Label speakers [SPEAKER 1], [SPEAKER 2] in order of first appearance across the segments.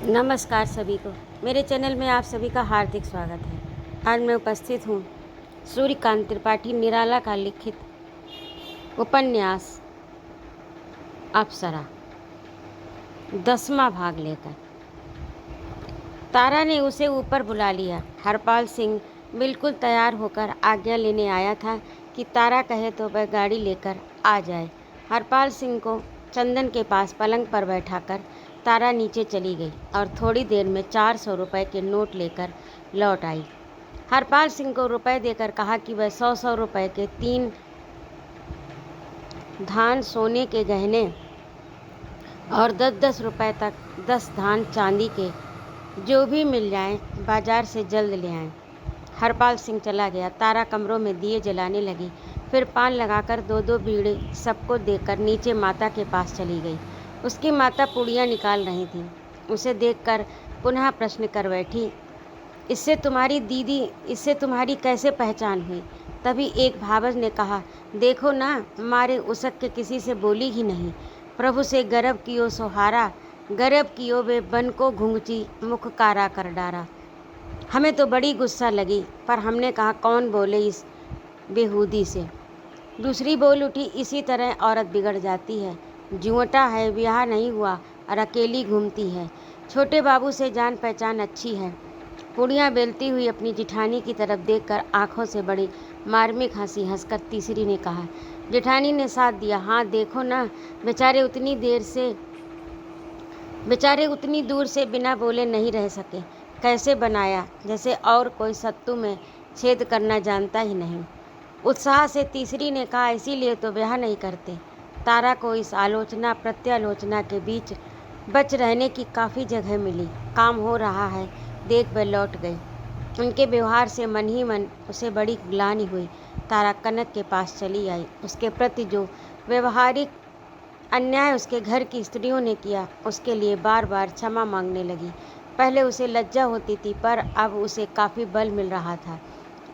[SPEAKER 1] नमस्कार सभी को। मेरे चैनल में आप सभी का हार्दिक स्वागत है। आज मैं उपस्थित हूँ सूर्यकांत त्रिपाठी निराला का लिखित उपन्यास अप्सरा 10वां भाग लेकर। तारा ने उसे ऊपर बुला लिया। हरपाल सिंह बिल्कुल तैयार होकर आज्ञा लेने आया था कि तारा कहे तो वह गाड़ी लेकर आ जाए। हरपाल सिंह को चंदन के पास पलंग पर बैठाकर तारा नीचे चली गई और थोड़ी देर में 400 रुपये के नोट लेकर लौट आई। हरपाल सिंह को रुपए देकर कहा कि वह 100-100 रुपये के 3 धान सोने के गहने और 10-10 रुपये तक 10 धान चांदी के जो भी मिल जाएं बाजार से जल्द ले आएं। हरपाल सिंह चला गया। तारा कमरों में दिए जलाने लगी, फिर पान लगाकर 2-2 बीड़े सबको देकर नीचे माता के पास चली गई। उसकी माता पूड़ियाँ निकाल रही थी। उसे देखकर पुनः प्रश्न कर बैठी, इससे तुम्हारी कैसे पहचान हुई? तभी एक भावज ने कहा, देखो ना, मारे उसक के किसी से बोली ही नहीं। प्रभु से गर्भ कियो सोहारा, गर्भ कियो वे बन को घुंघची मुख कारा कर डारा। हमें तो बड़ी गुस्सा लगी, पर हमने कहा कौन बोले इस बेहूदी से। दूसरी बोल उठी, इसी तरह औरत बिगड़ जाती है। जुआटा है, ब्याह नहीं हुआ और अकेली घूमती है। छोटे बाबू से जान पहचान अच्छी है। पूड़ियाँ बेलती हुई अपनी जिठानी की तरफ देखकर आंखों से बड़ी मार्मिक हंसी हंसकर तीसरी ने कहा। जेठानी ने साथ दिया, हाँ देखो ना, बेचारे उतनी दूर से बिना बोले नहीं रह सके। कैसे बनाया, जैसे और कोई सत्तू में छेद करना जानता ही नहीं। उत्साह से तीसरी ने कहा, इसीलिए तो ब्याह नहीं करते। तारा को इस आलोचना प्रत्यालोचना के बीच बच रहने की काफ़ी जगह मिली। काम हो रहा है देख वह लौट गई। उनके व्यवहार से मन ही मन उसे बड़ी ग्लानि हुई। तारा कनक के पास चली आई। उसके प्रति जो व्यवहारिक अन्याय उसके घर की स्त्रियों ने किया, उसके लिए बार बार क्षमा मांगने लगी। पहले उसे लज्जा होती थी, पर अब उसे काफ़ी बल मिल रहा था।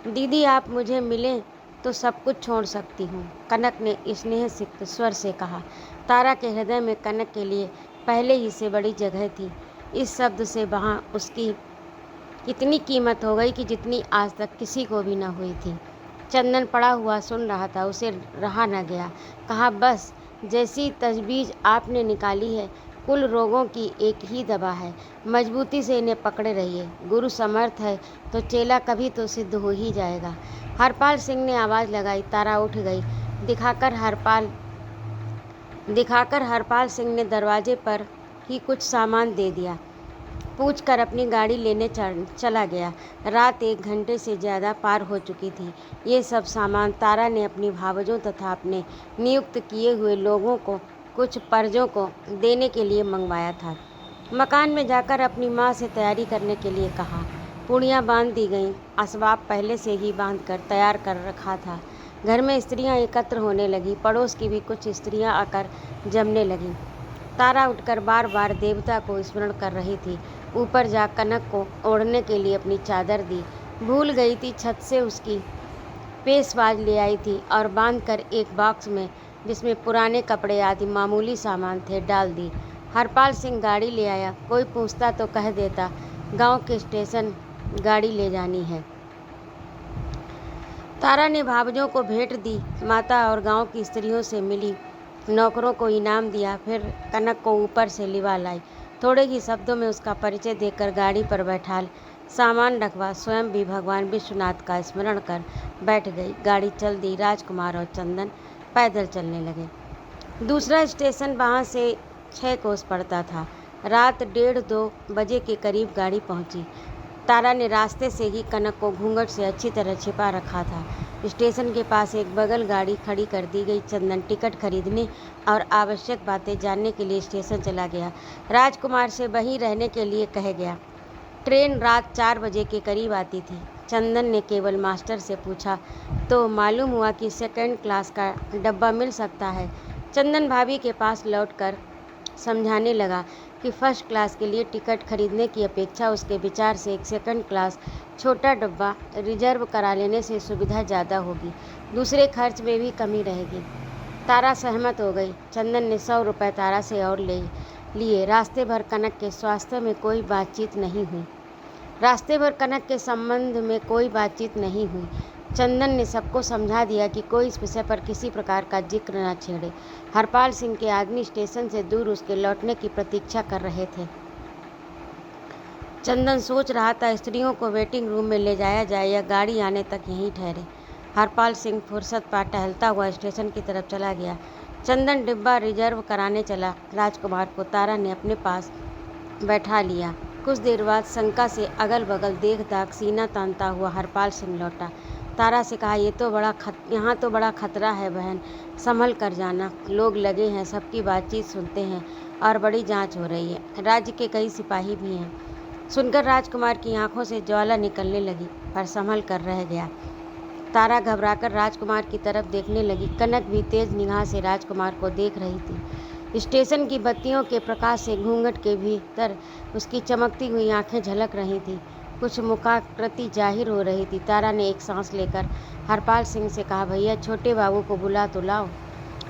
[SPEAKER 1] दीदी, आप मुझे मिलें तो सब कुछ छोड़ सकती हूँ, कनक ने स्नेह सिक्त स्वर से कहा। तारा के हृदय में कनक के लिए पहले ही से बड़ी जगह थी। इस शब्द से वहाँ उसकी इतनी कीमत हो गई कि जितनी आज तक किसी को भी न हुई थी। चंदन पड़ा हुआ सुन रहा था, उसे रहा न गया। कहा, बस जैसी तजवीज़ आपने निकाली है, कुल रोगों की एक ही दवा है, मजबूती से इन्हें पकड़े रहिए। गुरु समर्थ है तो चेला कभी तो सिद्ध हो ही जाएगा। हरपाल सिंह ने आवाज़ लगाई। तारा उठ गई। दिखाकर हरपाल सिंह ने दरवाजे पर ही कुछ सामान दे दिया। पूछकर अपनी गाड़ी लेने चला गया। रात 1 घंटे से ज़्यादा पार हो चुकी थी। ये सब सामान तारा ने अपनी भावजों तथा अपने नियुक्त किए हुए लोगों को कुछ पर्जों को देने के लिए मंगवाया था। मकान में जाकर अपनी माँ से तैयारी करने के लिए कहा। पूड़ियाँ बांध दी गईं। असबाब पहले से ही बांध कर तैयार कर रखा था। घर में स्त्रियाँ एकत्र होने लगी। पड़ोस की भी कुछ स्त्रियाँ आकर जमने लगीं। तारा उठकर बार बार देवता को स्मरण कर रही थी। ऊपर जा कनक को ओढ़ने के लिए अपनी चादर दी। भूल गई थी, छत से उसकी पेशवाज ले आई थी और बांधकर एक बॉक्स में, जिसमें पुराने कपड़े आदि मामूली सामान थे, डाल दी। हरपाल सिंह गाड़ी ले आया। कोई पूछता तो कह देता गांव के स्टेशन गाड़ी ले जानी है। तारा ने भावजों को भेंट दी, माता और गांव की स्त्रियों से मिली, नौकरों को इनाम दिया, फिर कनक को ऊपर से लिवा लाई। थोड़े ही शब्दों में उसका परिचय देकर गाड़ी पर बैठाल सामान रखवा स्वयं भी भगवान विश्वनाथ का स्मरण कर बैठ गई। गाड़ी चल दी। राजकुमार और चंदन पैदल चलने लगे। दूसरा स्टेशन वहाँ से 6 कोस पड़ता था। रात 1:30-2 बजे के करीब गाड़ी पहुँची। तारा ने रास्ते से ही कनक को घूंघट से अच्छी तरह छिपा रखा था। स्टेशन के पास एक बगल गाड़ी खड़ी कर दी गई। चंदन टिकट खरीदने और आवश्यक बातें जानने के लिए स्टेशन चला गया। राजकुमार से वहीं रहने के लिए कह गया। ट्रेन रात 4 बजे के करीब आती थी। चंदन ने केवल मास्टर से पूछा तो मालूम हुआ कि 2nd क्लास का डब्बा मिल सकता है। चंदन भाभी के पास लौटकर समझाने लगा कि 1st क्लास के लिए टिकट खरीदने की अपेक्षा उसके विचार से एक 2nd क्लास छोटा डब्बा रिजर्व करा लेने से सुविधा ज़्यादा होगी, दूसरे खर्च में भी कमी रहेगी। तारा सहमत हो गई। चंदन ने 100 रुपये तारा से और ले लिए रास्ते भर कनक के स्वास्थ्य में कोई बातचीत नहीं हुई। रास्ते भर कनक के संबंध में कोई बातचीत नहीं हुई। चंदन ने सबको समझा दिया कि कोई इस विषय पर किसी प्रकार का जिक्र न छेड़े। हरपाल सिंह के आदमी स्टेशन से दूर उसके लौटने की प्रतीक्षा कर रहे थे। चंदन सोच रहा था स्त्रियों को वेटिंग रूम में ले जाया जाए या गाड़ी आने तक यहीं ठहरे। हरपाल सिंह फुर्सत पा टहलता हुआ स्टेशन की तरफ चला गया। चंदन डिब्बा रिजर्व कराने चला। राजकुमार को तारा ने अपने पास बैठा लिया। कुछ देर बाद शंका से अगल बगल देख दाख सीना तानता हुआ हरपाल सिंह लौटा। तारा से कहा, यहाँ तो बड़ा खतरा है बहन, संभल कर जाना। लोग लगे हैं, सबकी बातचीत सुनते हैं और बड़ी जांच हो रही है। राज्य के कई सिपाही भी हैं। सुनकर राजकुमार की आंखों से ज्वाला निकलने लगी, पर संभल कर रह गया। तारा घबराकर राजकुमार की तरफ देखने लगी। कनक भी तेज निगाह से राजकुमार को देख रही थी। स्टेशन की बत्तियों के प्रकाश से घूंघट के भीतर उसकी चमकती हुई आंखें झलक रही थीं। कुछ मुखाकृति जाहिर हो रही थी। तारा ने एक सांस लेकर हरपाल सिंह से कहा, भैया छोटे बाबू को बुला तो लाओ।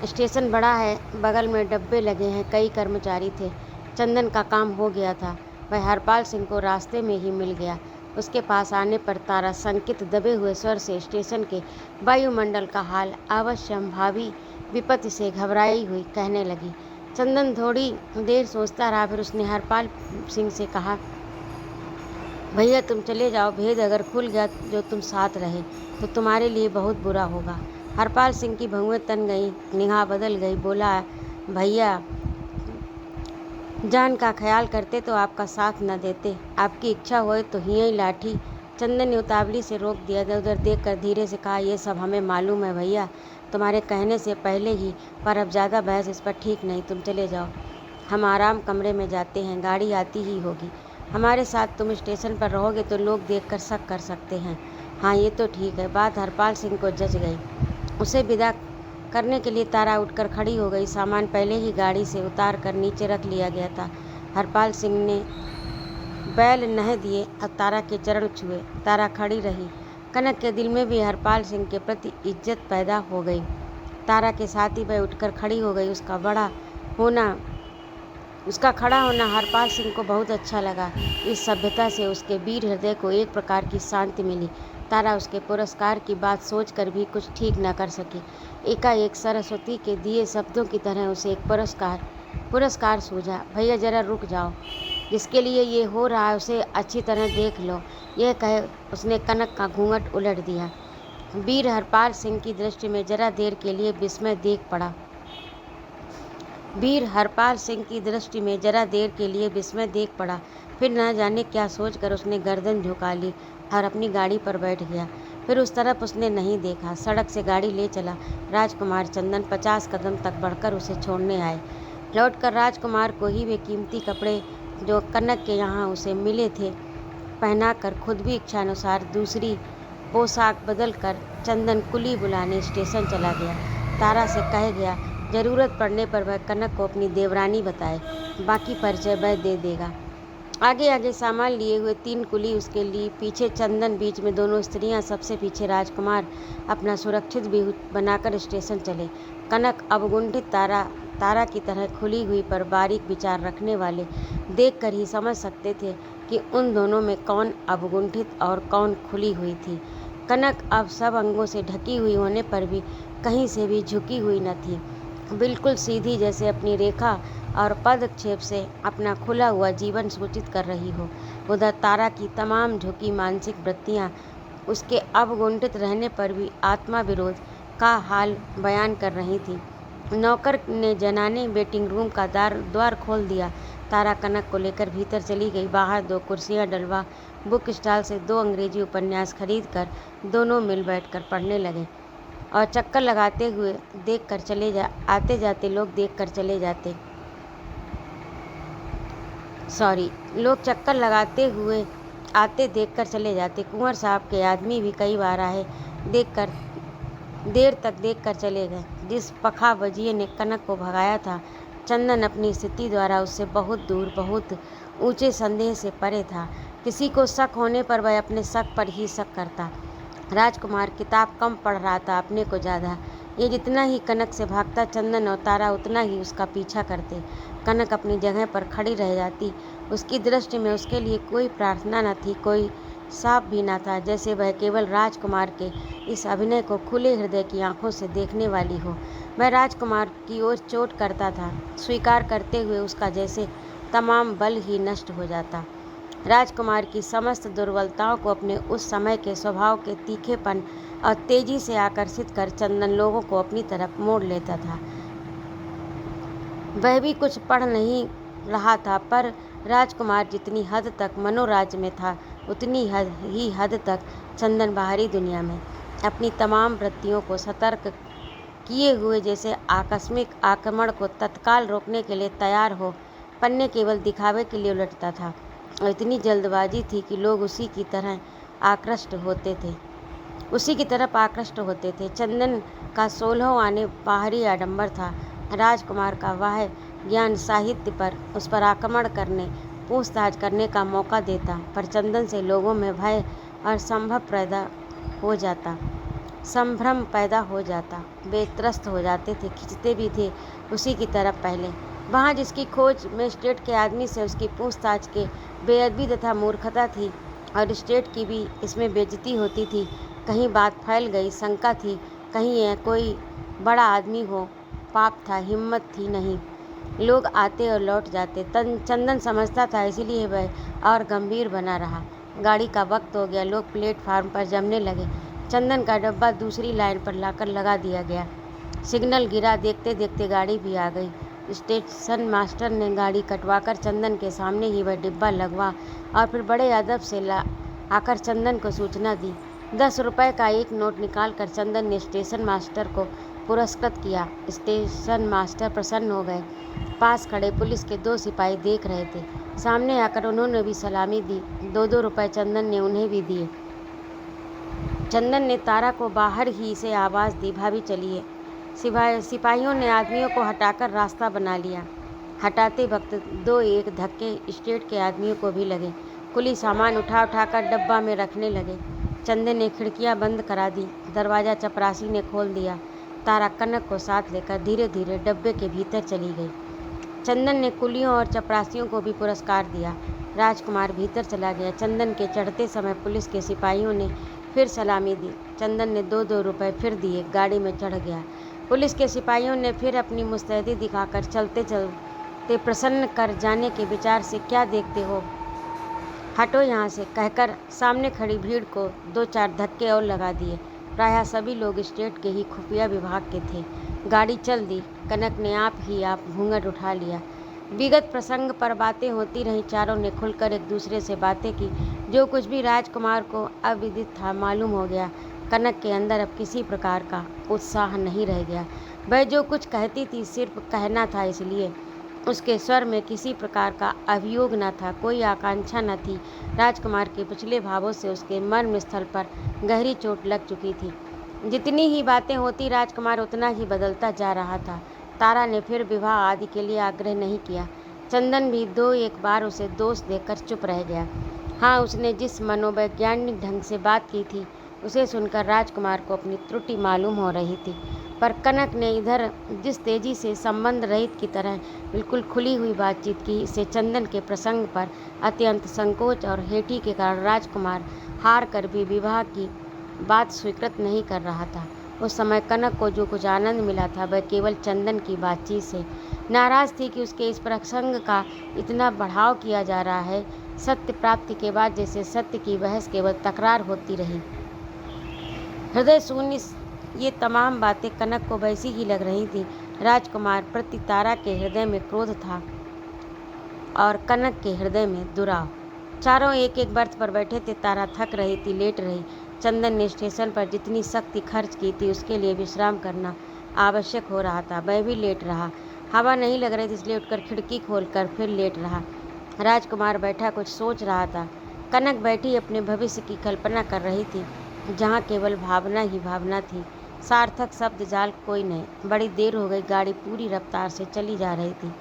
[SPEAKER 1] स्टेशन बड़ा है, बगल में डब्बे लगे हैं, कई कर्मचारी थे। चंदन का काम हो गया था। वह हरपाल सिंह को रास्ते में ही मिल गया। उसके पास आने पर तारा संकित दबे हुए स्वर से स्टेशन के वायुमंडल का हाल अवश्यंभावी विपत्ति से घबराई हुई कहने लगी। चंदन थोड़ी देर सोचता रहा, फिर उसने हरपाल सिंह से कहा, भैया तुम चले जाओ, भेद अगर खुल गया जो तुम साथ रहे तो तुम्हारे लिए बहुत बुरा होगा। हरपाल सिंह की भौहें तन गई, निगाह बदल गई। बोला, भैया जान का ख्याल करते तो आपका साथ न देते। आपकी इच्छा होए तो ही लाठी। चंदन ने उतावली से रोक दिया। इधर उधर देखकर धीरे से कहा, ये सब हमें मालूम है भैया, तुम्हारे कहने से पहले ही, पर अब ज़्यादा बहस इस पर ठीक नहीं। तुम चले जाओ, हम आराम कमरे में जाते हैं, गाड़ी आती ही होगी। हमारे साथ तुम स्टेशन पर रहोगे तो लोग देखकर शक कर सकते हैं। हाँ ये तो ठीक है। बात हरपाल सिंह को जच गई। उसे विदा करने के लिए तारा उठकर खड़ी हो गई। सामान पहले ही गाड़ी से उतार कर नीचे रख लिया गया था। हरपाल सिंह ने बैल नह दिए और तारा के चरण छुए। तारा खड़ी रही। कनक के दिल में भी हरपाल सिंह के प्रति इज्जत पैदा हो गई। तारा के साथ ही वह उठकर खड़ी हो गई। उसका खड़ा होना हरपाल सिंह को बहुत अच्छा लगा। इस सभ्यता से उसके वीर हृदय को एक प्रकार की शांति मिली। तारा उसके पुरस्कार की बात सोचकर भी कुछ ठीक न कर सकी। एकाएक सरस्वती के दिए शब्दों की तरह उसे एक पुरस्कार सूझा। भैया जरा रुक जाओ, जिसके लिए ये हो रहा है उसे अच्छी तरह देख लो। यह कहे उसने कनक का घूंघट उलट दिया। वीर हरपाल सिंह की दृष्टि में जरा देर के लिए विस्मय देख पड़ा। फिर न जाने क्या सोचकर उसने गर्दन झुका ली और अपनी गाड़ी पर बैठ गया। फिर उस तरफ उसने नहीं देखा। सड़क से गाड़ी ले चला। राजकुमार चंदन 50 कदम तक बढ़कर उसे छोड़ने आए। लौटकर राजकुमार को ही वे कीमती कपड़े जो कनक के यहाँ उसे मिले थे पहनाकर खुद भी इच्छानुसार दूसरी पोशाक बदलकर चंदन कुली बुलाने स्टेशन चला गया। तारा से कह गया, जरूरत पड़ने पर वह कनक को अपनी देवरानी बताए, बाकी परिचय वह दे देगा। आगे आगे सामान लिए हुए 3 कुली उसके लिए, पीछे चंदन, बीच में दोनों स्त्रियां, सबसे पीछे राजकुमार अपना सुरक्षित भी बनाकर स्टेशन चले। कनक अवगुंठित तारा की तरह खुली हुई पर बारीक विचार रखने वाले देखकर ही समझ सकते थे कि उन दोनों में कौन अवगुंठित और कौन खुली हुई थी। कनक अब सब अंगों से ढकी हुई होने पर भी कहीं से भी झुकी हुई न थी, बिल्कुल सीधी, जैसे अपनी रेखा और पदक्षेप से अपना खुला हुआ जीवन सूचित कर रही हो। उधर तारा की तमाम झुकी मानसिक वृत्तियाँ उसके अवगुंठित रहने पर भी आत्मा विरोध का हाल बयान कर रही थी। नौकर ने जनाने वेटिंग रूम का द्वार खोल दिया। तारा कनक को लेकर भीतर चली गई। बाहर 2 कुर्सियां डलवा बुक स्टॉल से 2 अंग्रेजी उपन्यास खरीद कर दोनों मिल बैठकर पढ़ने लगे और चक्कर लगाते हुए आते जाते लोग देखकर चले जाते। लोग चक्कर लगाते हुए आते देखकर चले जाते। कुंवर साहब के आदमी भी कई बार आए, देर तक देखकर चले गए। जिस पखावजिए ने कनक को भगाया था, चंदन अपनी स्थिति द्वारा उससे बहुत दूर, बहुत ऊंचे संदेह से परे था। किसी को शक होने पर वह अपने शक पर ही शक करता। राजकुमार किताब कम पढ़ रहा था, अपने को ज़्यादा। ये जितना ही कनक से भागता, चंदन और तारा उतना ही उसका पीछा करते। कनक अपनी जगह पर खड़ी रह जाती। उसकी दृष्टि में उसके लिए कोई प्रार्थना न थी, कोई साप भी न था, जैसे वह केवल राजकुमार के इस अभिनय को खुले हृदय की आंखों से देखने वाली हो। वह राजकुमार की ओर चोट करता था, स्वीकार करते हुए उसका जैसे तमाम बल ही नष्ट हो जाता। राजकुमार की समस्त दुर्बलताओं को अपने उस समय के स्वभाव के तीखेपन और तेजी से आकर्षित कर चंदन लोगों को अपनी तरफ मोड़ लेता था। वह भी कुछ पढ़ नहीं रहा था, पर राजकुमार जितनी हद तक मनोराज्य में था, उतनी ही हद तक चंदन बाहरी दुनिया में अपनी तमाम वृत्तियों को सतर्क किए हुए जैसे आकस्मिक आक्रमण को तत्काल रोकने के लिए तैयार हो पन्ने केवल दिखावे के लिए उलटता था। और इतनी जल्दबाजी थी कि लोग उसी की तरफ आकृष्ट होते थे। चंदन का 16 आने बाहरी आडंबर था। राजकुमार का वह ज्ञान साहित्य पर उस पर आक्रमण करने, पूछताछ करने का मौका देता, पर चंदन से लोगों में भय और संभ्रम पैदा हो जाता। वे त्रस्त हो जाते थे, खिंचते भी थे उसी की तरफ पहले। वहाँ जिसकी खोज में स्टेट के आदमी से उसकी पूछताछ के बेअदबी तथा मूर्खता थी, और स्टेट की भी इसमें बेइज्जती होती थी। कहीं बात फैल गई, शंका थी, कहीं यह कोई बड़ा आदमी हो, पाप था, हिम्मत थी नहीं। लोग आते और लौट जाते। चंदन समझता था, इसीलिए वह और गंभीर बना रहा। गाड़ी का वक्त हो गया, लोग प्लेटफार्म पर जमने लगे। चंदन का डब्बा दूसरी लाइन पर लाकर लगा दिया गया। सिग्नल गिरा, देखते देखते गाड़ी भी आ गई। स्टेशन मास्टर ने गाड़ी कटवाकर चंदन के सामने ही वह डिब्बा लगवा और फिर बड़े अदब से आकर चंदन को सूचना दी। 10 रुपये का एक नोट निकालकर चंदन ने स्टेशन मास्टर को पुरस्कृत किया। स्टेशन मास्टर प्रसन्न हो गए। पास खड़े पुलिस के 2 सिपाही देख रहे थे। सामने आकर उन्होंने भी सलामी दी। 2-2 रुपये चंदन ने उन्हें भी दिए। चंदन ने तारा को बाहर ही से आवाज़ दी, भाभी चलिए। सिपाहियों ने आदमियों को हटाकर रास्ता बना लिया। हटाते वक्त 2-1 धक्के स्टेट के आदमियों को भी लगे। कुली सामान उठा कर डब्बा में रखने लगे। चंदन ने खिड़कियां बंद करा दी। दरवाज़ा चपरासी ने खोल दिया। तारा कनक को साथ लेकर धीरे धीरे डब्बे के भीतर चली गई। चंदन ने कुलियों और चपरासियों को भी पुरस्कार दिया। राजकुमार भीतर चला गया। चंदन के चढ़ते समय पुलिस के सिपाहियों ने फिर सलामी दी। चंदन ने 2-2 रुपये फिर दिए, गाड़ी में चढ़ गया। पुलिस के सिपाहियों ने फिर अपनी मुस्तैदी दिखाकर चलते चलते प्रसन्न कर जाने के विचार से, क्या देखते हो, हटो यहाँ से, कहकर सामने खड़ी भीड़ को 2-4 धक्के और लगा दिए। प्रायः सभी लोग स्टेट के ही खुफिया विभाग के थे। गाड़ी चल दी। कनक ने आप घूंघट उठा लिया। विगत प्रसंग पर बातें होती रहीं। चारों ने खुलकर एक दूसरे से बातें की। जो कुछ भी राजकुमार को अविदित था मालूम हो गया। कनक के अंदर अब किसी प्रकार का उत्साह नहीं रह गया। वह जो कुछ कहती थी सिर्फ कहना था, इसलिए उसके स्वर में किसी प्रकार का अभियोग न था, कोई आकांक्षा न थी। राजकुमार के पिछले भावों से उसके मर्म स्थल पर गहरी चोट लग चुकी थी। जितनी ही बातें होती, राजकुमार उतना ही बदलता जा रहा था। तारा ने फिर विवाह आदि के लिए आग्रह नहीं किया। चंदन भी 2-1 बार उसे दोष देकर चुप रह गया। हाँ, उसने जिस मनोवैज्ञानिक ढंग से बात की थी, उसे सुनकर राजकुमार को अपनी त्रुटि मालूम हो रही थी। पर कनक ने इधर जिस तेजी से संबंध रहित की तरह बिल्कुल खुली हुई बातचीत की, इससे चंदन के प्रसंग पर अत्यंत संकोच और हेठी के कारण राजकुमार हार कर भी विवाह की बात स्वीकृत नहीं कर रहा था। उस समय कनक को जो कुछ आनंद मिला था, वह केवल चंदन की बातचीत से। नाराज़ थी कि उसके इस प्रसंग का इतना बढ़ाव किया जा रहा है। सत्य प्राप्ति के बाद जैसे सत्य की बहस केवल तकरार होती रही। हृदय शून्य ये तमाम बातें कनक को वैसी ही लग रही थी। राजकुमार प्रति तारा के हृदय में क्रोध था और कनक के हृदय में दुराव। चारों एक बर्थ पर बैठे थे। तारा थक रही थी, लेट रही। चंदन ने स्टेशन पर जितनी शक्ति खर्च की थी, उसके लिए विश्राम करना आवश्यक हो रहा था। वह भी लेट रहा। हवा नहीं लग रही थी, इसलिए उठकर खिड़की खोलकर फिर लेट रहा। राजकुमार बैठा कुछ सोच रहा था। कनक बैठी अपने भविष्य की कल्पना कर रही थी, जहाँ केवल भावना ही भावना थी। सार्थक शब्द जाल कोई नहीं। बड़ी देर हो गई। गाड़ी पूरी रफ्तार से चली जा रही थी।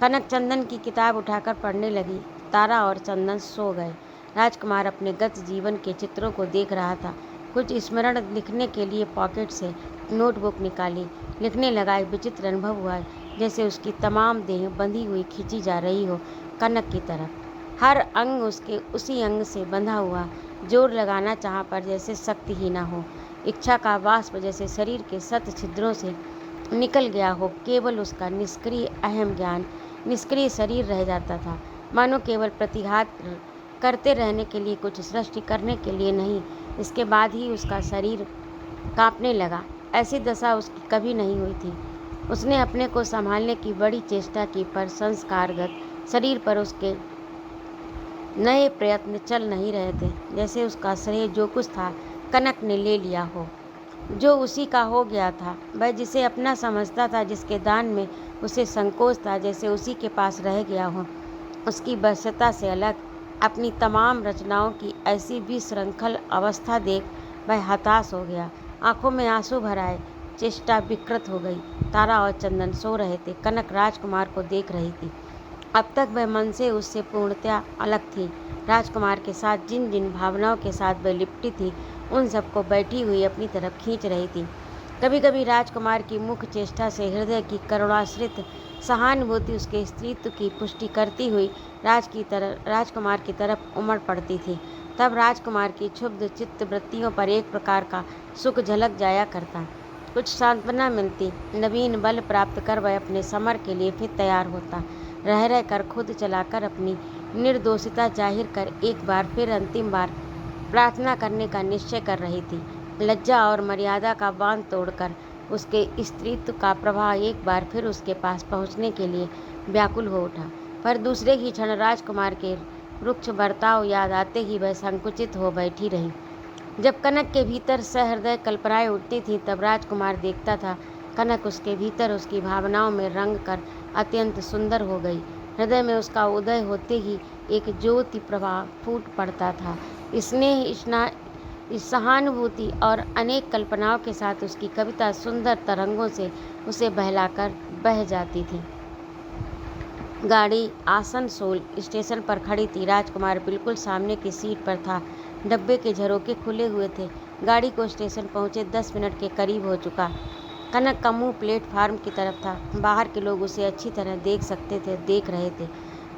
[SPEAKER 1] कनक चंदन की किताब उठाकर पढ़ने लगी। तारा और चंदन सो गए। राजकुमार अपने गत जीवन के चित्रों को देख रहा था। कुछ स्मरण लिखने के लिए पॉकेट से नोटबुक निकाली। लिखने लगा। एक विचित्र अनुभव हुआ, जैसे उसकी तमाम देह बंधी हुई खींची जा रही हो कनक की तरफ। हर अंग उसके उसी अंग से बंधा हुआ, जोर लगाना चाह पर जैसे शक्ति ही न हो। इच्छा का वाष्प जैसे शरीर के शत छिद्रों से निकल गया हो। केवल उसका निष्क्रिय अहम ज्ञान, निष्क्रिय शरीर रह जाता था, मानो केवल प्रतिघात करते रहने के लिए, कुछ सृष्टि करने के लिए नहीं। इसके बाद ही उसका शरीर कांपने लगा। ऐसी दशा उसकी कभी नहीं हुई थी। उसने अपने को संभालने की बड़ी चेष्टा की, पर संस्कारगत शरीर पर उसके नए प्रयत्न चल नहीं रहे थे। जैसे उसका श्रेय जो कुछ था कनक ने ले लिया हो, जो उसी का हो गया था। वह जिसे अपना समझता था, जिसके दान में उसे संकोच था, जैसे उसी के पास रह गया हो। उसकी वश्यता से अलग अपनी तमाम रचनाओं की ऐसी विशृंखल अवस्था देख वह हताश हो गया। आंखों में आंसू भर आए, चेष्टा विकृत हो गई। तारा और चंदन सो रहे थे। कनक राजकुमार को देख रही थी। अब तक वह मन से उससे पूर्णतया अलग थी। राजकुमार के साथ जिन जिन भावनाओं के साथ वह लिपटी थी, उन सबको बैठी हुई अपनी तरफ खींच रही थी। कभी कभी राजकुमार की मुख चेष्टा से हृदय की करुणाश्रित सहानुभूति उसके स्त्रीत्व की पुष्टि करती हुई राजकुमार की तरफ उमड़ पड़ती थी। तब राजकुमार की क्षुब्ध चित्त वृत्तियों पर एक प्रकार का सुख झलक जाया करता, कुछ सांत्वना मिलती। नवीन बल प्राप्त कर वह अपने समर के लिए फिर तैयार होता। रह रह कर खुद चलाकर अपनी निर्दोषिता जाहिर कर एक बार फिर अंतिम बार प्रार्थना करने का निश्चय कर रही थी। लज्जा और मर्यादा का बांध तोड़कर उसके स्त्रीत्व का प्रवाह एक बार फिर उसके पास पहुंचने के लिए व्याकुल हो उठा। पर दूसरे ही क्षण राजकुमार के रुक्ष बर्ताव याद आते ही वह संकुचित हो बैठी रही। जब कनक के भीतर सहृदय कल्पनाएं उठती थीं, तब राजकुमार देखता था कनक उसके भीतर उसकी भावनाओं में रंग कर अत्यंत सुंदर हो गई। हृदय में उसका उदय होते ही एक ज्योति प्रवाह फूट पड़ता था। स्नेह, सहानुभूति और अनेक कल्पनाओं के साथ उसकी कविता सुंदर तरंगों से उसे बहलाकर बह जाती थी। गाड़ी आसनसोल स्टेशन पर खड़ी थी। राजकुमार बिल्कुल सामने की सीट पर था। डब्बे के झरोके खुले हुए थे। गाड़ी को स्टेशन पहुंचे 10 मिनट के करीब हो चुका। कनक का मुंह प्लेटफार्म की तरफ था। बाहर के लोग उसे अच्छी तरह देख रहे थे।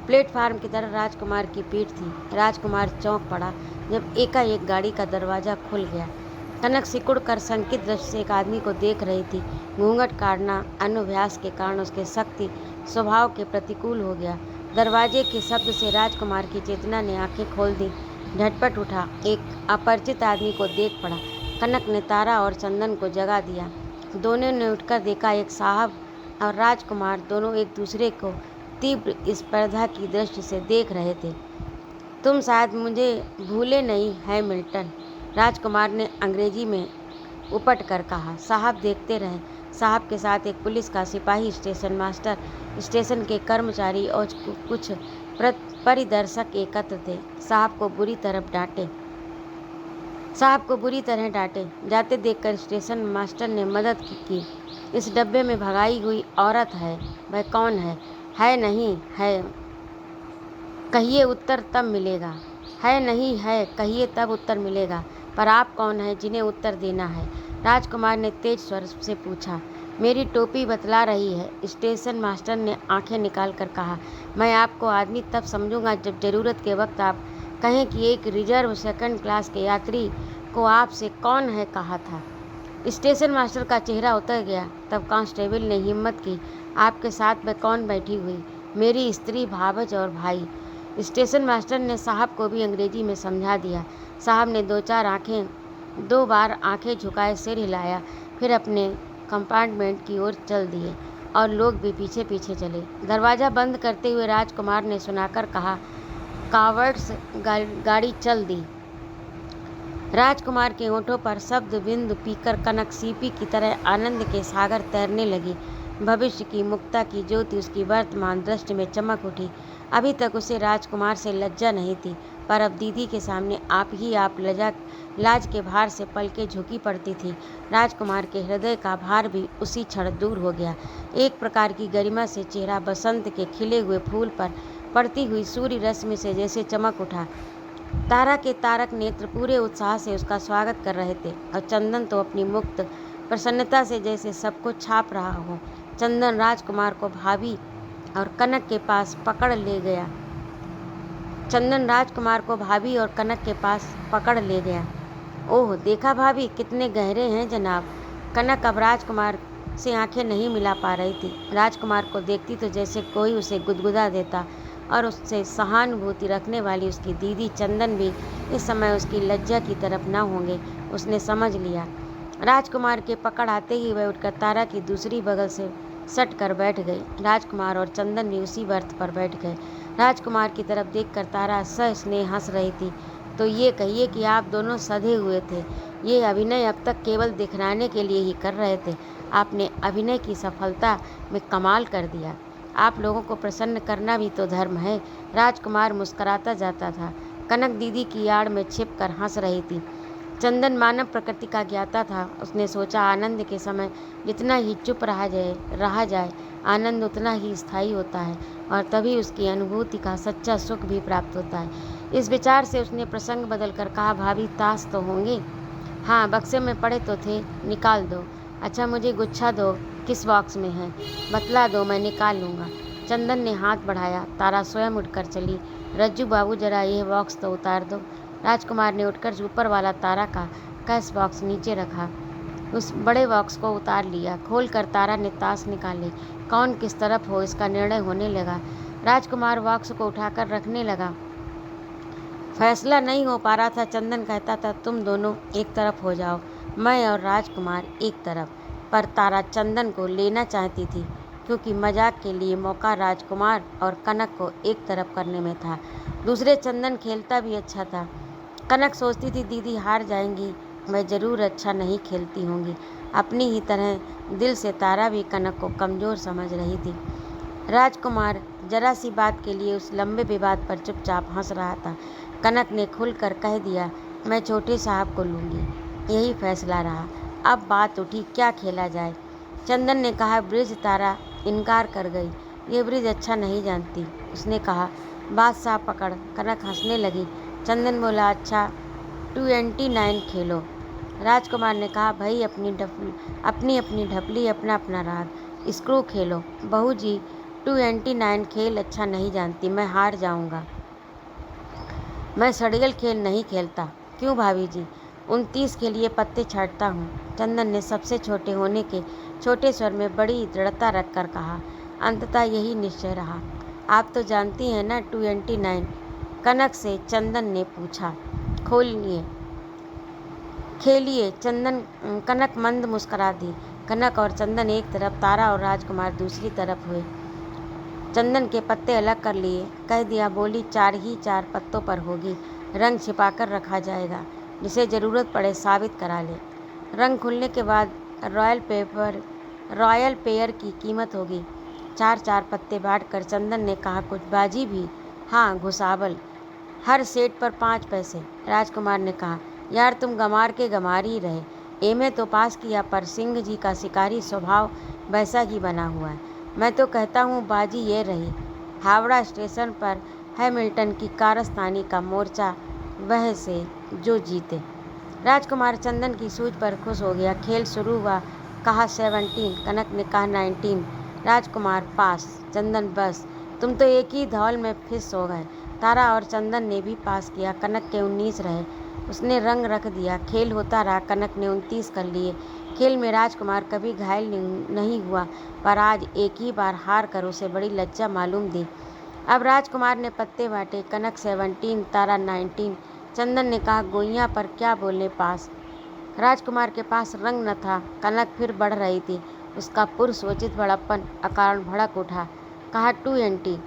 [SPEAKER 1] प्लेटफार्म की तरफ राजकुमार की पीठ थी। राजकुमार चौंक पड़ा जब एकाएक गाड़ी का दरवाज़ा खुल गया। कनक सिकुड़ कर संकित दृष्टि से एक आदमी को देख रही थी। घूंघट काटना अनभ्यास के कारण उसके शक्ति स्वभाव के प्रतिकूल हो गया। दरवाजे के शब्द से राजकुमार की चेतना ने आंखें खोल दी। झटपट उठा, एक अपरिचित आदमी को देख पड़ा। कनक ने तारा और चंदन को जगा दिया। दोनों ने उठकर देखा, एक साहब और राजकुमार दोनों एक दूसरे को तीव्र स्पर्धा की दृष्टि से देख रहे थे। तुम शायद मुझे भूले नहीं है मिल्टन, राजकुमार ने अंग्रेजी में उपट कर कहा। साहब देखते रहे। साहब के साथ एक पुलिस का सिपाही, स्टेशन मास्टर, स्टेशन के कर्मचारी और कुछ परिदर्शक एकत्र थे। साहब को बुरी तरह डांटे जाते देखकर स्टेशन मास्टर ने मदद की। इस डब्बे में भगाई हुई औरत है। वह कौन है? है नहीं है कहिए, उत्तर तब मिलेगा। है नहीं है कहिए, तब उत्तर मिलेगा। पर आप कौन हैं जिन्हें उत्तर देना है? राजकुमार ने तेज स्वर से पूछा। मेरी टोपी बतला रही है, स्टेशन मास्टर ने आंखें निकाल कर कहा। मैं आपको आदमी तब समझूंगा जब जरूरत के वक्त आप कहें कि एक रिजर्व सेकंड क्लास के यात्री को आपसे कौन है कहा था। स्टेशन मास्टर का चेहरा उतर गया। तब कांस्टेबल ने हिम्मत की। आपके साथ में कौन बैठी हुई? मेरी स्त्री, भावज और भाई। स्टेशन मास्टर ने साहब को भी अंग्रेजी में समझा दिया। साहब ने दो बार आंखें झुकाए सिर हिलाया, फिर अपने कंपार्टमेंट की ओर चल दिए और लोग भी पीछे पीछे चले। दरवाज़ा बंद करते हुए राजकुमार ने सुनाकर कहा, कावर्ड्स, गाड़ी चल दी। राजकुमार के होठों पर शब्द बिंदु पीकर कनक सीपी की तरह आनंद के सागर तैरने लगी। भविष्य की मुक्ता की ज्योति उसकी वर्तमान दृष्टि में चमक उठी। अभी तक उसे राजकुमार से लज्जा नहीं थी, पर अब दीदी के सामने आप लाज के भार से पलकें झुकी पड़ती थी। राजकुमार के हृदय का भार भी उसी क्षण दूर हो गया। एक प्रकार की गरिमा से चेहरा बसंत के खिले हुए फूल पर पड़ती हुई सूर्य रश्मि से जैसे चमक उठा। तारा के तारक नेत्र पूरे उत्साह से उसका स्वागत कर रहे थे और चंदन तो अपनी मुक्त प्रसन्नता से जैसे सबको छाप रहा हो। चंदन राजकुमार को भाभी और कनक के पास पकड़ ले गया। चंदन राजकुमार को भाभी और कनक के पास पकड़ ले गया। ओह, देखा भाभी, कितने गहरे हैं जनाब। कनक अब राजकुमार से आंखें नहीं मिला पा रही थी। राजकुमार को देखती तो जैसे कोई उसे गुदगुदा देता, और उससे सहानुभूति रखने वाली उसकी दीदी चंदन भी इस समय उसकी लज्जा की तरफ न होंगे, उसने समझ लिया। राजकुमार के पकड़ आते ही वह उठकर तारा की दूसरी बगल से सट कर बैठ गई। राजकुमार और चंदन भी उसी बर्थ पर बैठ गए। राजकुमार की तरफ देखकर तारा सस्नेह हंस रही थी। तो ये कहिए कि आप दोनों सधे हुए थे। ये अभिनय अब तक केवल दिखलाने के लिए ही कर रहे थे। आपने अभिनय की सफलता में कमाल कर दिया। आप लोगों को प्रसन्न करना भी तो धर्म है। राजकुमार मुस्कुराता जाता था। कनक दीदी की आड़ में छिप कर हंस रही थी। चंदन मानव प्रकृति का ज्ञाता था। उसने सोचा, आनंद के समय जितना ही चुप रहा जाए आनंद उतना ही स्थायी होता है, और तभी उसकी अनुभूति का सच्चा सुख भी प्राप्त होता है। इस विचार से उसने प्रसंग बदलकर कहा, भाभी, ताश तो होंगे? हाँ, बक्से में पड़े तो थे, निकाल दो। अच्छा, मुझे गुच्छा दो। किस बॉक्स में है? बतला दो, मैं निकाल लूँगा। चंदन ने हाथ बढ़ाया। तारा स्वयं उठकर चली। रज्जू बाबू, जरा यह बॉक्स तो उतार दो। राजकुमार ने उठकर ऊपर वाला तारा का कैश बॉक्स नीचे रखा। उस बड़े बॉक्स को उतार लिया। खोलकर तारा ने ताश निकाले। कौन किस तरफ हो, इसका निर्णय होने लगा। राजकुमार बॉक्स को उठाकर रखने लगा। फैसला नहीं हो पा रहा था। चंदन कहता था, तुम दोनों एक तरफ हो जाओ, मैं और राजकुमार एक तरफ। पर तारा चंदन को लेना चाहती थी, क्योंकि मजाक के लिए मौका राजकुमार और कनक को एक तरफ करने में था। दूसरे चंदन खेलता भी अच्छा था। कनक सोचती थी, दीदी हार जाएंगी, मैं ज़रूर अच्छा नहीं खेलती होंगी। अपनी ही तरह दिल से तारा भी कनक को कमज़ोर समझ रही थी। राजकुमार जरा सी बात के लिए उस लंबे विवाद पर चुपचाप हंस रहा था। कनक ने खुलकर कह दिया, मैं छोटे साहब को लूँगी। यही फैसला रहा। अब बात उठी, क्या खेला जाए। चंदन ने कहा, ब्रिज। तारा इनकार कर गई। ये ब्रिज अच्छा नहीं जानती, उसने कहा। बादशाह पकड़। कनक हंसने लगी। चंदन बोला, अच्छा 29 खेलो। राजकुमार ने कहा, भाई, अपनी अपनी ढपली, अपना अपना राग। स्क्रू खेलो। बहू जी, 29 खेल अच्छा नहीं जानती, मैं हार जाऊंगा। मैं सड़ियल खेल नहीं खेलता। क्यों भाभी जी? 29 के लिए पत्ते छाँटता हूँ। चंदन ने सबसे छोटे होने के छोटे स्वर में बड़ी दृढ़ता रखकर कहा। अंततः यही निश्चय रहा। आप तो जानती हैं ना 29? कनक से चंदन ने पूछा। खोलिए, खेलिए। कनक मंद मुस्कुरा दी। कनक और चंदन एक तरफ, तारा और राजकुमार दूसरी तरफ हुए। चंदन के पत्ते अलग कर लिए। कह दिया, बोली, 4 ही 4 पत्तों पर होगी। रंग छिपाकर रखा जाएगा, जिसे ज़रूरत पड़े साबित करा ले। रंग खुलने के बाद रॉयल पेयर की कीमत होगी। 4-4 पत्ते बांटकर चंदन ने कहा, कुछ बाजी भी? हाँ, घुसावल। हर सेट पर 5 पैसे। राजकुमार ने कहा, यार, तुम गंवार के गंवार ही रहे। एमए तो पास किया, पर सिंह जी का शिकारी स्वभाव वैसा ही बना हुआ है। मैं तो कहता हूँ बाजी ये रही, हावड़ा स्टेशन पर हैमिल्टन की कारस्तानी का मोर्चा, वह से जो जीते। राजकुमार चंदन की सूझ पर खुश हो गया। खेल शुरू हुआ। कहा 17। कनक ने कहा 19। राजकुमार पास, चंदन बस। तुम तो एक ही धौल में फिस हो गए। तारा और चंदन ने भी पास किया। कनक के 19 रहे। उसने रंग रख दिया। खेल होता रहा। कनक ने 29 कर लिए। खेल में राजकुमार कभी घायल नहीं हुआ, पर आज एक ही बार हार कर उसे बड़ी लज्जा मालूम दी। अब राजकुमार ने पत्ते बांटे। कनक 17, तारा 19। चंदन ने कहा, गोइयाँ पर क्या बोलने पास। राजकुमार के पास रंग न था। कनक फिर बढ़ रही थी। उसका पुरुषोचित बड़प्पन अकारण भड़क उठा। कहा 20।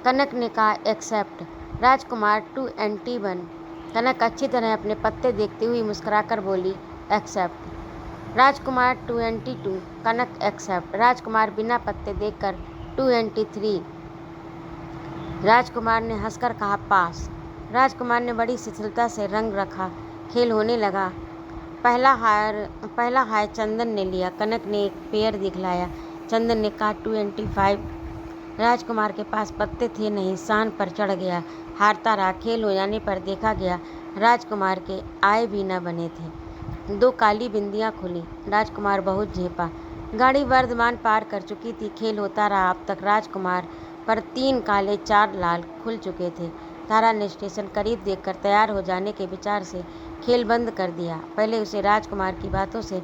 [SPEAKER 1] कनक ने कहा एक्सेप्ट। राजकुमार 21। कनक अच्छी तरह अपने पत्ते देखती हुई मुस्कुराकर बोली, एक्सेप्ट। राजकुमार 22। कनक एक्सेप्ट। राजकुमार बिना पत्ते देखकर 23। राजकुमार ने हंसकर कहा, पास। राजकुमार ने बड़ी शिथिलता से रंग रखा। खेल होने लगा। पहला हाय चंदन ने लिया। कनक ने एक पेयर दिखलाया। चंदन ने कहा 25। राजकुमार के पास पत्ते थे नहीं, सान पर चढ़ गया। हारता रहा। खेल हो जाने पर देखा गया राजकुमार के आए भी न बने थे। 2 काली बिंदियां खुली। राजकुमार बहुत झेपा। गाड़ी वर्धमान पार कर चुकी थी। खेल होता रहा। अब तक राजकुमार पर 3 काले 4 लाल खुल चुके थे। तारा ने स्टेशन करीब देखकर तैयार हो जाने के विचार से खेल बंद कर दिया। पहले उसे राजकुमार की बातों से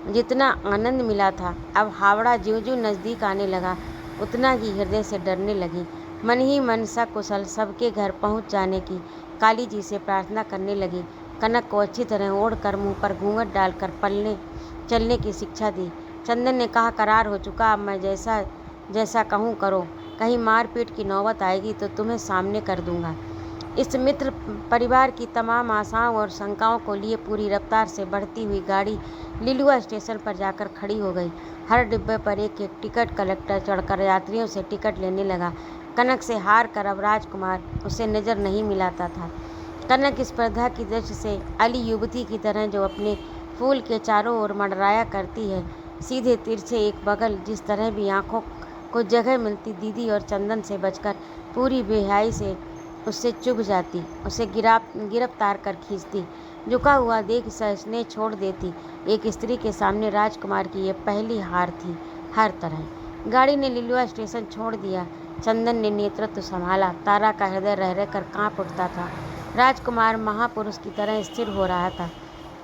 [SPEAKER 1] जितना आनंद मिला था, अब हावड़ा ज्यों-ज्यों नज़दीक आने लगा उतना ही हृदय से डरने लगी। मन ही मन सकुशल सबके घर पहुंच जाने की काली जी से प्रार्थना करने लगी। कनक को अच्छी तरह ओढ़कर मुंह पर घूंघट डालकर चलने की शिक्षा दी। चंदन ने कहा, करार हो चुका, अब मैं जैसा जैसा कहूँ करो। कहीं मारपीट की नौबत आएगी तो तुम्हें सामने कर दूंगा। इस मित्र परिवार की तमाम आशाओं और शंकाओं को लिए पूरी रफ्तार से बढ़ती हुई गाड़ी लिलुआ स्टेशन पर जाकर खड़ी हो गई। हर डिब्बे पर एक एक टिकट कलेक्टर चढ़कर यात्रियों से टिकट लेने लगा। कनक से हार कर अब राजकुमार उसे नज़र नहीं मिलाता था। कनक स्पर्धा की दृष्टि से अली युवती की तरह जो अपने फूल के चारों ओर मंडराया करती है, सीधे तिरछे एक बगल जिस तरह भी आंखों को जगह मिलती दीदी और चंदन से बचकर पूरी बेहयाई से उससे चुभ जाती, उसे गिरफ्तार कर खींचती, झुका हुआ देख सहिष्णु छोड़ देती। एक स्त्री के सामने राजकुमार की यह पहली हार थी हर तरह। गाड़ी ने लिलुआ स्टेशन छोड़ दिया। चंदन ने नेतृत्व संभाला। तारा का हृदय रह रह कर काँप उठता था। राजकुमार महापुरुष की तरह स्थिर हो रहा था।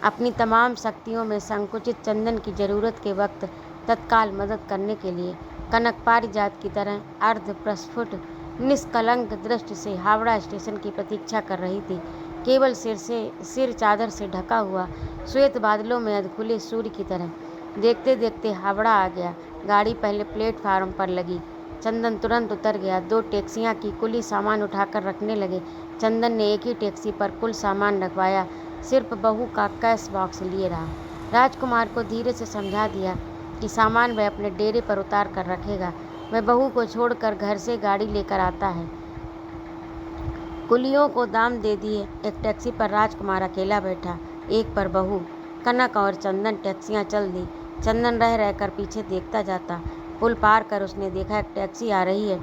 [SPEAKER 1] अपनी तमाम शक्तियों में संकुचित चंदन की जरूरत के वक्त तत्काल मदद करने के लिए कनक पारिजात की तरह अर्ध प्रस्फुट निष्कलंक दृष्टि से हावड़ा स्टेशन की प्रतीक्षा कर रही थी। केवल सिर चादर से ढका हुआ श्वेत बादलों में अधखुले सूर्य की तरह। देखते देखते हावड़ा आ गया। गाड़ी पहले प्लेटफार्म पर लगी। चंदन तुरंत उतर गया। 2 टैक्सियां की कुली सामान उठाकर रखने लगे। चंदन ने एक ही टैक्सी पर कुल सामान रखवाया, सिर्फ बहू का कैश बॉक्स लिए रहा। राजकुमार को धीरे से समझा दिया कि सामान वह अपने डेरे पर उतार कर रखेगा। वह बहू को छोड़कर घर से गाड़ी लेकर आता है। कुलियों को दाम दे दिए। एक टैक्सी पर राजकुमार अकेला बैठा, एक पर बहू। कनक और चंदन टैक्सियां चल दी। चंदन रह रहकर पीछे देखता जाता। पुल पार कर उसने देखा एक टैक्सी आ रही है।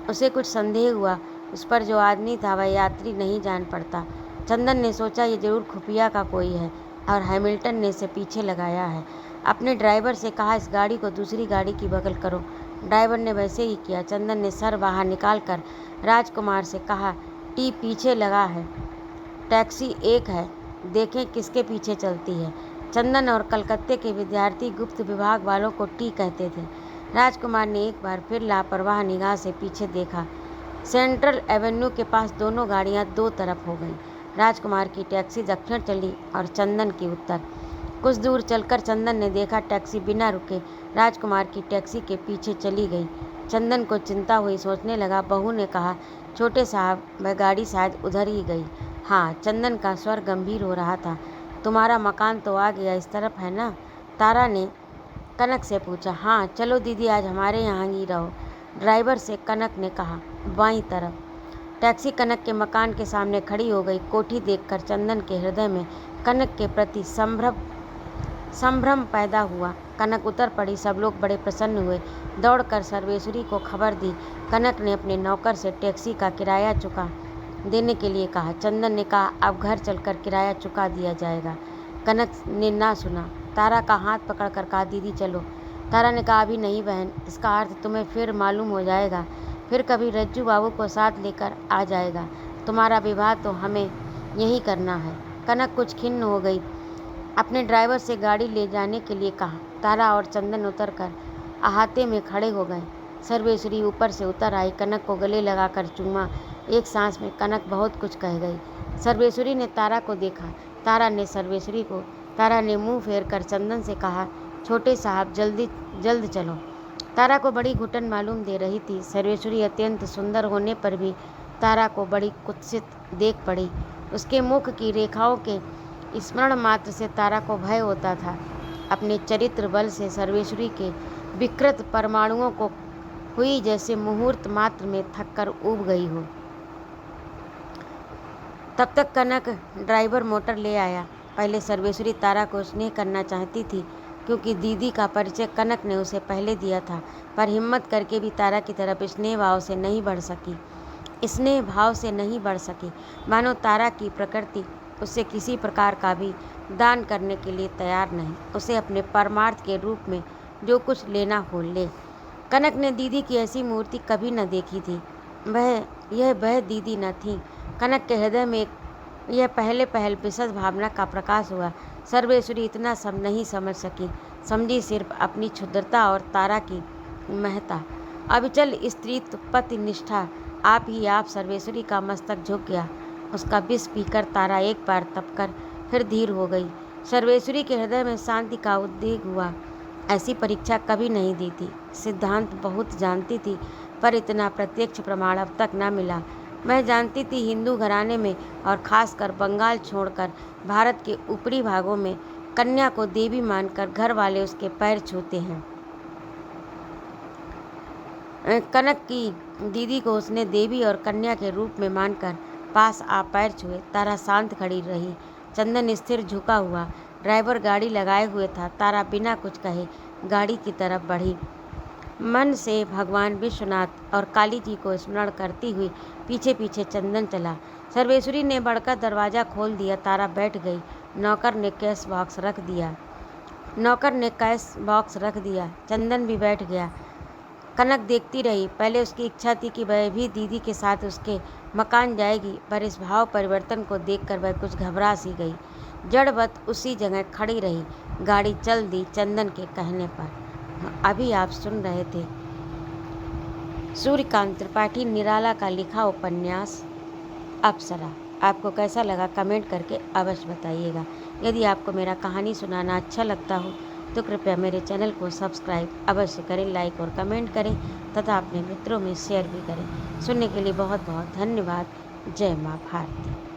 [SPEAKER 1] उसे कुछ संदेह हुआ। उस पर जो आदमी था वह यात्री नहीं जान पड़ता। चंदन ने सोचा ये जरूर खुफिया का कोई है और हैमिल्टन ने इसे पीछे लगाया है। अपने ड्राइवर से कहा, इस गाड़ी को दूसरी गाड़ी की बगल करो। ड्राइवर ने वैसे ही किया। चंदन ने सर बाहर निकालकर राजकुमार से कहा, टी पीछे लगा है, टैक्सी एक है, देखें किसके पीछे चलती है। चंदन और कलकत्ते के विद्यार्थी गुप्त विभाग वालों को टी कहते थे। राजकुमार ने एक बार फिर लापरवाह निगाह से पीछे देखा। सेंट्रल एवेन्यू के पास दोनों गाड़ियां 2 तरफ हो गईं। राजकुमार की टैक्सी दक्षिण चली और चंदन की उत्तर। कुछ दूर चलकर चंदन ने देखा टैक्सी बिना रुके राजकुमार की टैक्सी के पीछे चली गई। चंदन को चिंता हुई। सोचने लगा। बहू ने कहा, छोटे साहब वह गाड़ी शायद उधर ही गई। हाँ, चंदन का स्वर गंभीर हो रहा था। तुम्हारा मकान तो आ गया, इस तरफ है ना? तारा ने कनक से पूछा। हाँ, चलो दीदी, आज हमारे यहाँ ही रहो, ड्राइवर से कनक ने कहा। बाईं तरफ। टैक्सी कनक के मकान के सामने खड़ी हो गई। कोठी देखकर चंदन के हृदय में कनक के प्रति संभ्रम पैदा हुआ। कनक उतर पड़ी। सब लोग बड़े प्रसन्न हुए। दौड़कर सर्वेश्वरी को खबर दी। कनक ने अपने नौकर से टैक्सी का किराया चुका देने के लिए कहा। चंदन ने कहा, अब घर चलकर किराया चुका दिया जाएगा। कनक ने ना सुना। तारा का हाथ पकड़कर कहा, दीदी चलो। तारा ने कहा, अभी नहीं बहन, इसका अर्थ तुम्हें फिर मालूम हो जाएगा। फिर कभी रज्जू बाबू को साथ लेकर आ जाएगा। तुम्हारा विवाह तो हमें यही करना है। कनक कुछ खिन्न हो गई। अपने ड्राइवर से गाड़ी ले जाने के लिए कहा। तारा और चंदन उतरकर अहाते में खड़े हो गए। सर्वेश्वरी ऊपर से उतर आई। कनक को गले लगाकर चूमा। एक सांस में कनक बहुत कुछ कह गई। सर्वेश्वरी ने तारा को देखा। तारा ने सर्वेश्वरी को। तारा ने मुंह फेर कर चंदन से कहा, छोटे साहब जल्द चलो। तारा को बड़ी घुटन मालूम दे रही थी। सर्वेश्वरी अत्यंत सुंदर होने पर भी तारा को बड़ी कुत्सित देख पड़ी। उसके मुख की रेखाओं के स्मरण मात्र से तारा को भय होता था। अपने चरित्र बल से सर्वेश्वरी के विकृत परमाणुओं को हुई जैसे मुहूर्त मात्र में थक कर ऊब गई हो। तब तक कनक ड्राइवर मोटर ले आया। पहले सर्वेश्वरी तारा को स्नेह करना चाहती थी, क्योंकि दीदी का परिचय कनक ने उसे पहले दिया था, पर हिम्मत करके भी तारा की तरफ स्नेह भाव से नहीं बढ़ सकी। स्नेह भाव से नहीं बढ़ सकी, मानो तारा की प्रकृति उससे किसी प्रकार का भी दान करने के लिए तैयार नहीं। उसे अपने परमार्थ के रूप में जो कुछ लेना हो ले। कनक ने दीदी की ऐसी मूर्ति कभी न देखी थी। वह दीदी न थी। कनक के हृदय में यह पहल विशेष भावना का प्रकाश हुआ। सर्वेश्वरी इतना सब नहीं समझ सकी, समझी सिर्फ अपनी क्षुद्रता और तारा की महत्ता। अविचल स्त्रीत्व, पति निष्ठा, आप सर्वेश्वरी का मस्तक झुक गया। उसका विष पीकर तारा एक बार तपकर फिर धीर हो गई। सर्वेश्वरी के हृदय में शांति का उद्वेग हुआ। ऐसी परीक्षा कभी नहीं दी थी। सिद्धांत बहुत जानती थी, पर इतना प्रत्यक्ष प्रमाण अब तक न मिला। मैं जानती थी हिंदू घराने में और खासकर बंगाल छोड़कर भारत के ऊपरी भागों में कन्या को देवी मानकर घर वाले उसके पैर छूते हैं। कनक की दीदी को उसने देवी और कन्या के रूप में मानकर पास आ पैर छुए। तारा शांत खड़ी रही। चंदन स्थिर झुका हुआ। ड्राइवर गाड़ी लगाए हुए था। तारा बिना कुछ कहे गाड़ी की तरफ बढ़ी। मन से भगवान विश्वनाथ और काली जी को स्मरण करती हुई पीछे पीछे चंदन चला। सर्वेश्वरी ने बढ़कर दरवाज़ा खोल दिया। तारा बैठ गई। नौकर ने कैश बॉक्स रख दिया। चंदन भी बैठ गया। कनक देखती रही। पहले उसकी इच्छा थी कि वह भी दीदी के साथ उसके मकान जाएगी, पर इस भाव परिवर्तन को देखकर वह कुछ घबरा सी गई। जड़वत उसी जगह खड़ी रही। गाड़ी चल दी चंदन के कहने पर। अभी आप सुन रहे थे सूर्यकांत त्रिपाठी निराला का लिखा उपन्यास अप्सरा। आपको कैसा लगा कमेंट करके अवश्य बताइएगा। यदि आपको मेरा कहानी सुनाना अच्छा लगता हो तो कृपया मेरे चैनल को सब्सक्राइब अवश्य करें, लाइक और कमेंट करें तथा अपने मित्रों में शेयर भी करें। सुनने के लिए बहुत बहुत धन्यवाद। जय माँ भारती।